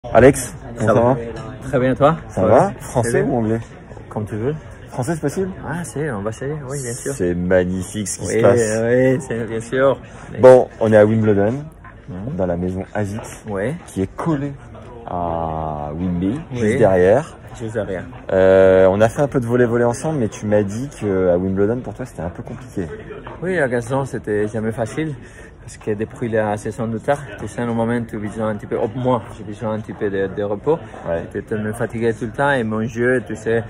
Alex, ça va? Très bien, toi? Ça va? Français ou anglais? Comme tu veux. Français, c'est possible? Ah, on va essayer, oui, bien sûr. C'est magnifique ce qui se passe. Oui, c'est bien sûr. Bon, on est à Wimbledon, dans la maison Asics, qui est collée à Wimbledon, juste derrière. Juste derrière. On a fait un peu de volley-volley ensemble, mais tu m'as dit qu'à Wimbledon, pour toi, c'était un peu compliqué. Oui, à gazon, c'était jamais facile. Parce que depuis la saison de tard, tu sais, normalement, tu as besoin un petit peu, moi, j'ai besoin un petit peu de repos. J'étais tellement fatigué tout le temps et mon jeu, tu sais,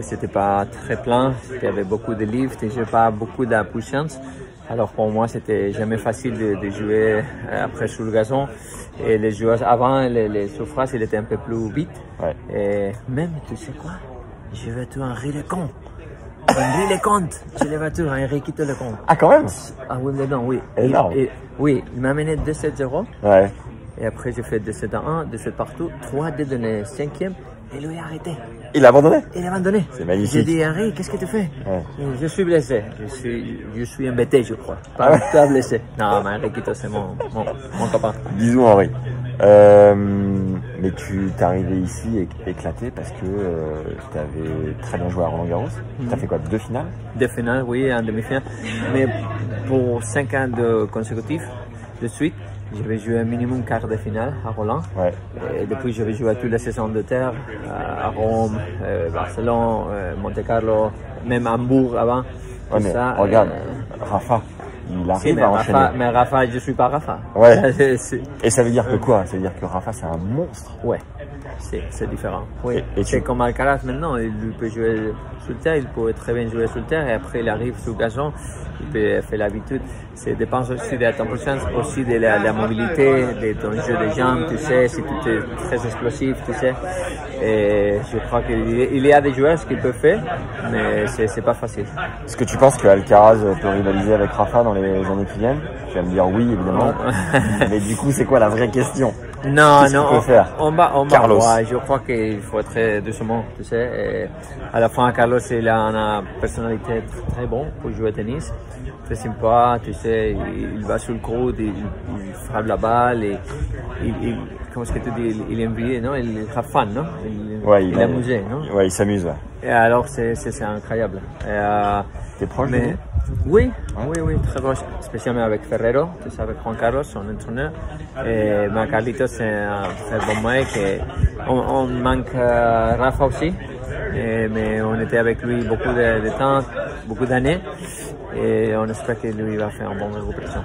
c'était pas très plein. Il y avait beaucoup de lift et j'ai pas beaucoup de puissance. Alors pour moi, c'était jamais facile de jouer après sur le gazon. Et les joueurs avant, les surfaces, ils étaient un peu plus vite. Et même, tu sais quoi? Je vais tout en rire les comptes. Henri les comptes, je les voitures, Henri quitte le compte. Ah, quand même? Ah, Wimbledon, oui. Énorme. Oui, il m'a mené 2-7-0. Ouais. Et après, j'ai fait 2-7-1, 2-7 partout, 3-2 dans le 5e. Et lui a arrêté. Il a abandonné? Il a abandonné. C'est magnifique. J'ai dit, Henri, qu'est-ce que tu fais? Je suis blessé. Je suis embêté, je crois. Pas blessé. Non, mais Henri Quito, c'est mon copain. Bisous, Henri. Mais tu t'es arrivé ici éclaté parce que tu avais très bien joué à Roland-Garros. Tu as fait quoi? 2 finales? 2 finales, oui, en demi-finale. Mais pour 5 ans consécutifs, de suite, j'avais joué un minimum quart de finale à Roland. Et depuis, j'avais joué toute la saison de terre à Rome, Barcelone, Monte-Carlo, même Hambourg avant. Mais ça, regarde, Rafa. Il arrive à enchaîner. Mais Rafa, je suis pas Rafa. Et ça veut dire que quoi? Ça veut dire que Rafa, c'est un monstre. Ouais, c'est différent. Oui. C'est comme Alcaraz maintenant, il peut jouer sur le terre, il peut très bien jouer sur le terre et après il arrive sur le gazon, il peut faire l'habitude. Ça dépend aussi de ton puissance, aussi de la mobilité, de ton jeu de jambes, tu sais, si tu es très explosif, tu sais. Et je crois qu'il y a des joueurs qui peuvent faire, mais c'est pas facile. Est-ce que tu penses que Alcaraz peut rivaliser avec Rafa dans les années qui viennent? Tu vas me dire oui, évidemment. Mais du coup, c'est quoi la vraie question? Non, on va Carlos. Ouais, je crois qu'il faut être doucement, tu sais. Et à la fin, Carlos, il a une personnalité très bonne pour jouer au tennis. Très sympa, tu sais, il va sur le coude, il frappe la balle, et comment est-ce que tu dis, il est envié, non? Il est fan, non? Il est amusé, non? Ouais, il s'amuse, Et alors, c'est incroyable. T'es proche de lui? Oui, très proche, spécialement avec Ferrero, tu sais, avec Juan Carlos, son entraîneur. Et Carlitos, c'est un très bon mec. On manque Rafa aussi, mais on était avec lui beaucoup de temps, beaucoup d'années. Et on espère que lui va faire un bon récupération.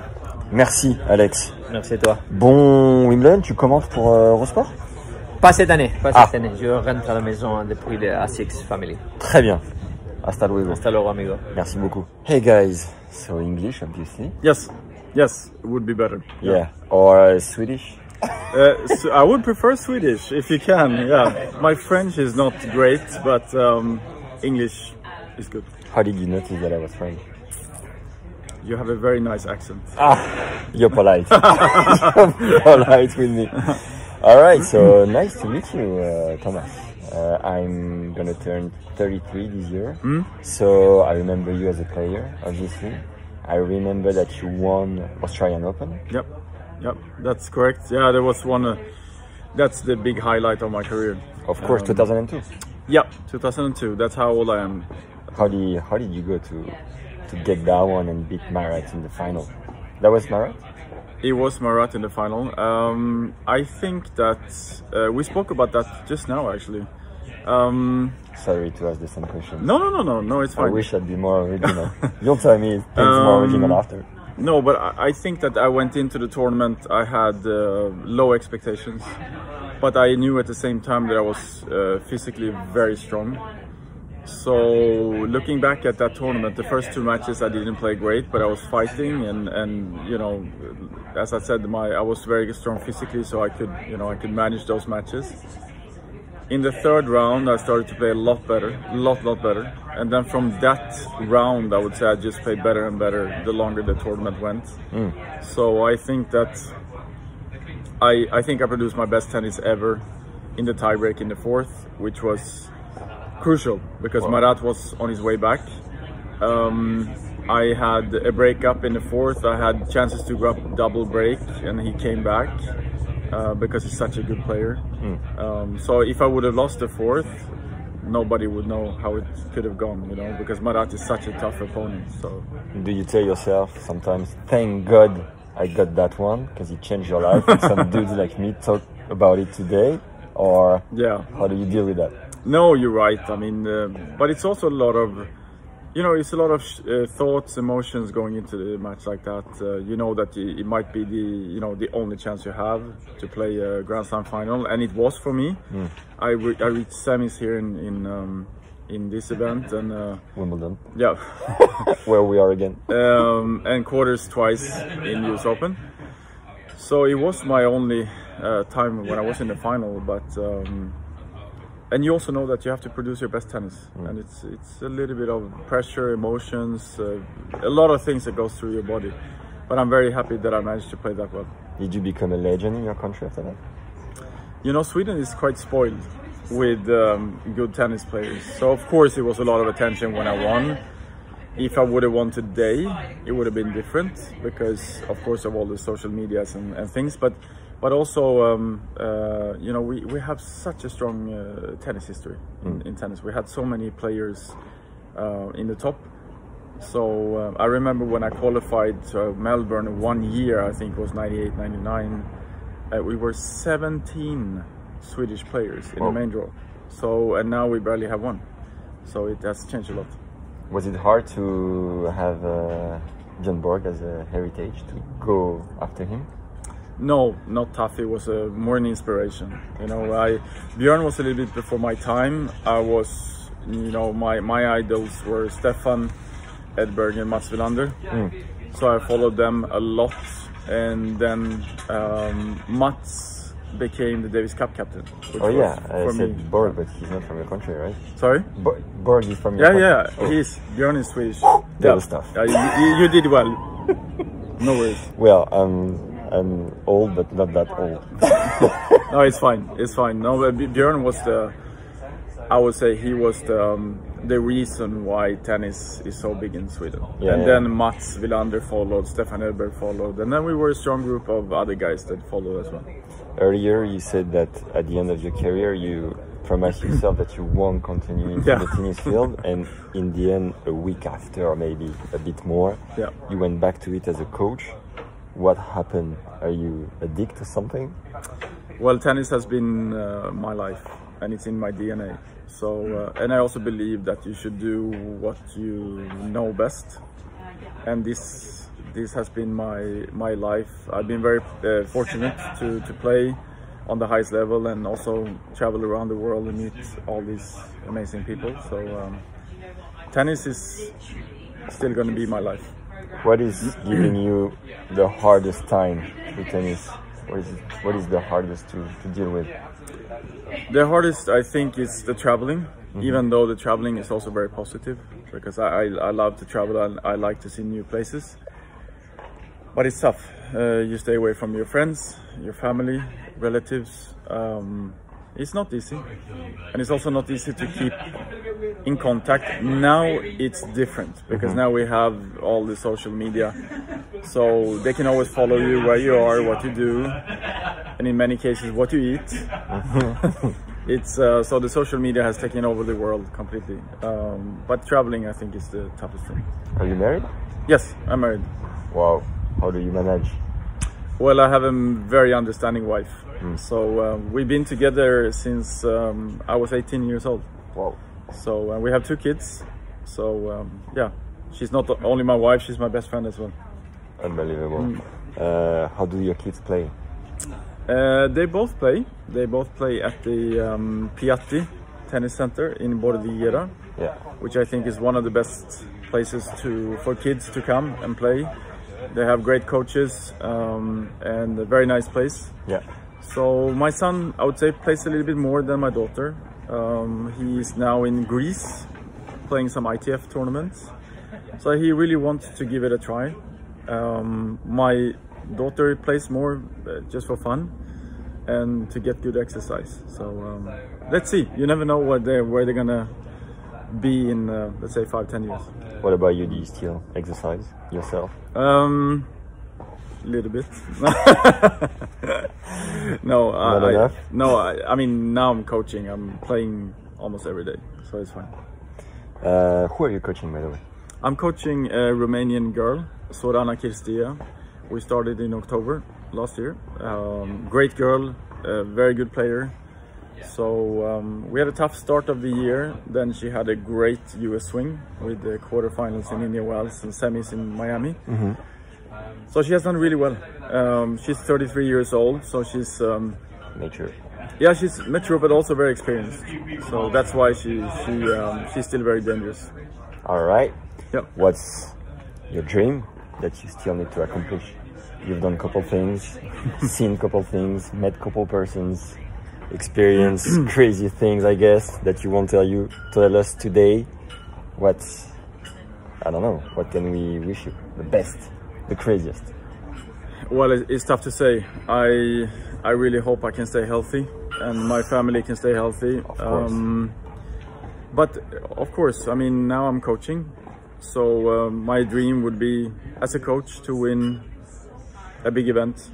Merci, Alex. Merci à toi. Bon Wimbledon, tu commentes pour Eurosport? Pas cette année, cette année. Je rentre à la maison depuis le Asics Family. Très bien. Hasta luego. Hasta luego, amigo. Merci beaucoup. Hey guys, so English obviously? Yes, it would be better. Yeah, or Swedish? So I would prefer Swedish if you can. Yeah, my French is not great, but English is good. How did you notice that I was French? You have a very nice accent. You're polite. You're polite with me. All right, so nice to meet you, Thomas. I'm gonna turn 33 this year, so I remember you as a player, obviously. I remember that you won Australian Open. Yep, that's correct. Yeah, there was one. That's the big highlight of my career. Of course, 2002. Yeah, 2002. That's how old I am. How did you go to get that one and beat Marat in the final? That was Marat? It was Marat in the final. I think that we spoke about that just now, actually. Sorry to ask the same question. No, it's fine. I wish I'd be more original. You'll tell me things more original after. No, but I think that I went into the tournament, I had low expectations, but I knew at the same time that I was physically very strong. So looking back at that tournament, the first 2 matches I didn't play great, but I was fighting and you know, as I said, I was very strong physically, so I could manage those matches. In the 3rd round, I started to play a lot better, a lot better. And then from that round, I would say I just played better and better the longer the tournament went. So I think that I produced my best tennis ever in the tiebreak in the 4th, which was crucial because Marat was on his way back. I had a break up in the 4th. I had chances to grab double break, and he came back. because he's such a good player. So if I would have lost the fourth, nobody would know how it could have gone, you know, because Marat is such a tough opponent. So, do you tell yourself sometimes, thank God I got that one because it changed your life? And some dudes like me talk about it today, or yeah, how do you deal with that? No, you're right. I mean, but it's also a lot of, you know, it's a lot of thoughts, emotions going into the match like that. You know that it might be the only chance you have to play a Grand Slam final, and it was for me. I reached semis here in this event, and Wimbledon. Yeah, where we are again. And quarters twice in US Open. So it was my only time when I was in the final, but. And you also know that you have to produce your best tennis, and it's a little bit of pressure, emotions, a lot of things that goes through your body. But I'm very happy that I managed to play that well. Did you become a legend in your country after that? You know, Sweden is quite spoiled with good tennis players. So of course it was a lot of attention when I won. If I would have won today, it would have been different because, of course, of all the social medias and things. But also, you know, we have such a strong tennis history in tennis. We had so many players in the top. So I remember when I qualified to Melbourne 1 year, I think it was 98, 99, we were 17 Swedish players in the main draw. So, and now we barely have one. So it has changed a lot. Was it hard to have Björn Borg as a heritage, to go after him? No, not tough. It was more an inspiration. You know, Björn was a little bit before my time. I was, you know, my idols were Stefan Edberg and Mats Wilander. So I followed them a lot. And then Mats became the Davis Cup captain. Oh yeah, I said Borg, but he's not from your country, right? Sorry? Borg is from your country. Yeah, oh. Björn is Swedish. Double stuff. You did well. No worries. Well, I'm old, but not that old. No, it's fine. It's fine. No, Björn was I would say he was the reason why tennis is so big in Sweden. Yeah, and then Mats Wilander followed, Stefan Edberg followed, and then we were a strong group of other guys that followed as well. Earlier, you said that at the end of your career, you promised yourself that you won't continue into the tennis field, and in the end, a week after, or maybe a bit more, you went back to it as a coach. What happened? Are you addicted to something? Well, tennis has been my life, and it's in my DNA. So, and I also believe that you should do what you know best, and this has been my life. I've been very fortunate to play on the highest level and also travel around the world and meet all these amazing people. So tennis is still going to be my life. What is giving you the hardest time with tennis? What is the hardest to deal with? The hardest, I think, is the traveling. Even though the traveling is also very positive, because I love to travel and I like to see new places. But it's tough. You stay away from your friends, your family, relatives. It's not easy, and it's also not easy to keep in contact. Now it's different because now we have all the social media, so they can always follow you where you are, what you do, and in many cases what you eat. It's so the social media has taken over the world completely. But traveling, I think, is the toughest thing. Are you married? Yes, I'm married. Wow, how do you manage? Well, I have a very understanding wife. So we've been together since I was 18 years old. Wow. So we have 2 kids. So yeah, she's not only my wife, she's my best friend as well. Unbelievable. How do your kids play? They both play. They both play at the Piatti Tennis Center in Bordighera, which I think is one of the best places for kids to come and play. They have great coaches and a very nice place. Yeah. So my son, I would say, plays a little bit more than my daughter. He is now in Greece playing some ITF tournaments. So he really wants to give it a try. My daughter plays more just for fun and to get good exercise. So let's see. You never know where they're gonna be in, let's say, 5-10 years. What about you? Do you still exercise yourself? little bit. No, Not enough? I mean, now I'm coaching. I'm playing almost every day, so it's fine. Who are you coaching, by the way? I'm coaching a Romanian girl, Sorana Kirstia. We started in October last year. Great girl, very good player. So we had a tough start of the year. Then she had a great US swing with the quarterfinals in Indian Wells and semis in Miami. Mm-hmm. So she has done really well. She's 33 years old, so she's Mature. yeah, she's mature but also very experienced. So that's why she's still very dangerous. All right. Yeah. What's your dream that you still need to accomplish? You've done a couple things, seen a couple things, met a couple persons, experienced crazy things, I guess, that you won't tell us today. I don't know, what can we wish you? The best, the craziest. Well, it's tough to say. I really hope I can stay healthy and my family can stay healthy. Of course. But of course, I mean, now I'm coaching. So my dream would be, as a coach, to win a big event.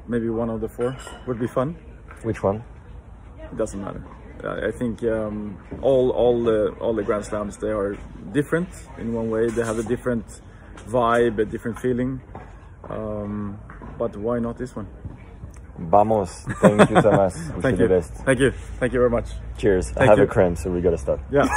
Maybe one of the 4 would be fun. Which one? It doesn't matter. I think all the Grand Slams, they are different in one way. They have a different vibe, a different feeling. But why not this one? Vamos. Thank you, Thomas. Thank you. The best. Thank you. Thank you very much. Cheers. I Thank have you. a cramp, so we gotta stop. Yeah.